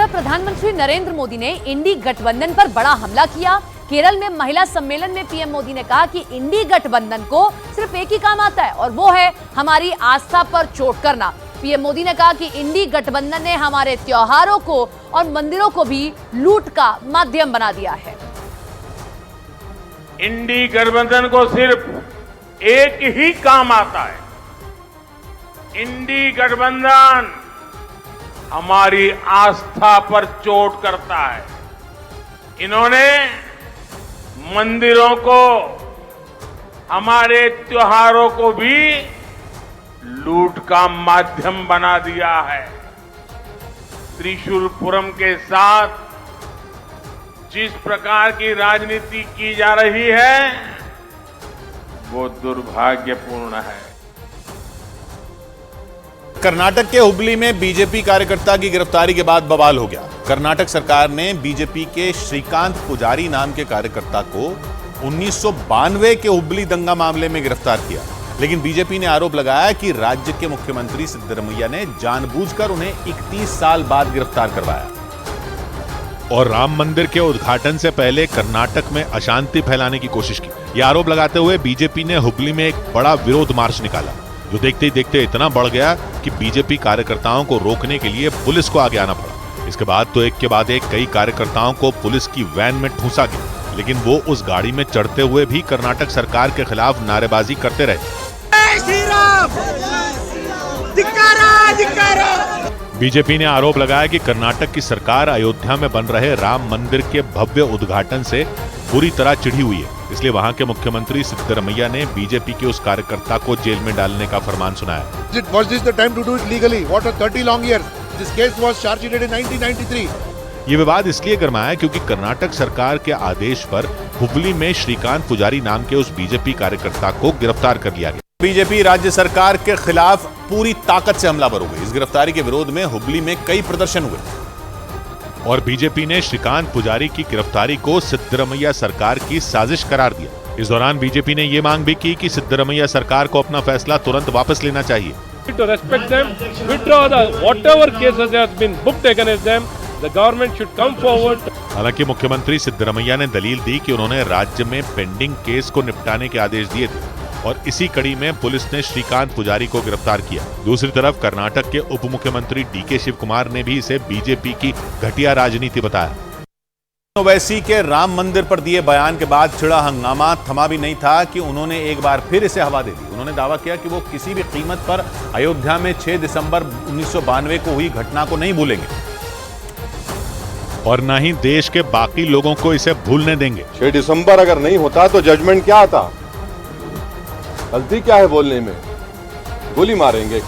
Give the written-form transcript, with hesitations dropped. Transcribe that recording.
प्रधानमंत्री नरेंद्र मोदी ने इंडी गठबंधन पर बड़ा हमला किया। केरल में महिला सम्मेलन में पीएम मोदी ने कहा कि इंडी गठबंधन को सिर्फ एक ही काम आता है और वो है हमारी आस्था पर चोट करना। पीएम मोदी ने कहा कि इंडी गठबंधन ने हमारे त्योहारों को और मंदिरों को भी लूट का माध्यम बना दिया है। इंडी गठबंधन को सिर्फ एक ही काम आता है। इंडी गठबंधन हमारी आस्था पर चोट करता है। इन्होंने मंदिरों को, हमारे त्योहारों को भी लूट का माध्यम बना दिया है। त्रिशूलपुरम के साथ जिस प्रकार की राजनीति की जा रही है वो दुर्भाग्यपूर्ण है। कर्नाटक के हुबली में बीजेपी कार्यकर्ता की गिरफ्तारी के बाद बवाल हो गया। कर्नाटक सरकार ने बीजेपी के श्रीकांत पुजारी नाम के कार्यकर्ता को 1992 के हुबली दंगा मामले में गिरफ्तार किया, लेकिन बीजेपी ने आरोप लगाया कि राज्य के मुख्यमंत्री सिद्धरमैया ने जानबूझकर उन्हें 31 साल बाद गिरफ्तार करवाया और राम मंदिर के उद्घाटन से पहले कर्नाटक में अशांति फैलाने की कोशिश की। यह आरोप लगाते हुए बीजेपी ने हुबली में एक बड़ा विरोध मार्च निकाला, जो देखते ही देखते इतना बढ़ गया कि बीजेपी कार्यकर्ताओं को रोकने के लिए पुलिस को आगे आना पड़ा। इसके बाद तो एक के बाद एक कई कार्यकर्ताओं को पुलिस की वैन में ठूंसा गया, लेकिन वो उस गाड़ी में चढ़ते हुए भी कर्नाटक सरकार के खिलाफ नारेबाजी करते रहे। बीजेपी ने आरोप लगाया कि कर्नाटक की सरकार अयोध्या में बन रहे राम मंदिर के भव्य उद्घाटन से पूरी तरह चिढ़ी हुई है, इसलिए वहां के मुख्यमंत्री सिद्धरमैया ने बीजेपी के उस कार्यकर्ता को जेल में डालने का फरमान सुनाया। Was this the time to do it legally? What a 30 long years. This case was charged in 1993. ये विवाद इसलिए गरमाया क्योंकि कर्नाटक सरकार के आदेश पर हुबली में श्रीकांत पुजारी नाम के उस बीजेपी कार्यकर्ता को गिरफ्तार कर लिया गया। बीजेपी राज्य सरकार के खिलाफ पूरी ताकत से हमलावर हो गई। इस गिरफ्तारी के विरोध में हुबली में कई प्रदर्शन हुए और बीजेपी ने श्रीकांत पुजारी की गिरफ्तारी को सिद्धरमैया सरकार की साजिश करार दिया। इस दौरान बीजेपी ने ये मांग भी की कि सिद्धरमैया सरकार को अपना फैसला तुरंत वापस लेना चाहिए। To respect them, withdraw the whatever cases have been booked against them, the government should come forward. हालांकि मुख्यमंत्री सिद्धरमैया ने दलील दी कि उन्होंने राज्य में पेंडिंग केस को निपटाने के आदेश दिए थे और इसी कड़ी में पुलिस ने श्रीकांत पुजारी को गिरफ्तार किया। दूसरी तरफ कर्नाटक के उप मुख्यमंत्री डीके शिव कुमार ने भी इसे बीजेपी की घटिया राजनीति बताया। ओवैसी के राम मंदिर पर दिए बयान के बाद छिड़ा हंगामा थमा भी नहीं था कि उन्होंने एक बार फिर इसे हवा दे दी। उन्होंने दावा किया कि वो किसी भी कीमत पर अयोध्या में 6 दिसंबर 1992 को हुई घटना को नहीं भूलेंगे और न ही देश के बाकी लोगों को इसे भूलने देंगे। 6 दिसंबर अगर नहीं होता तो जजमेंट क्या आता? गलती क्या है बोलने में? गोली मारेंगे क्या?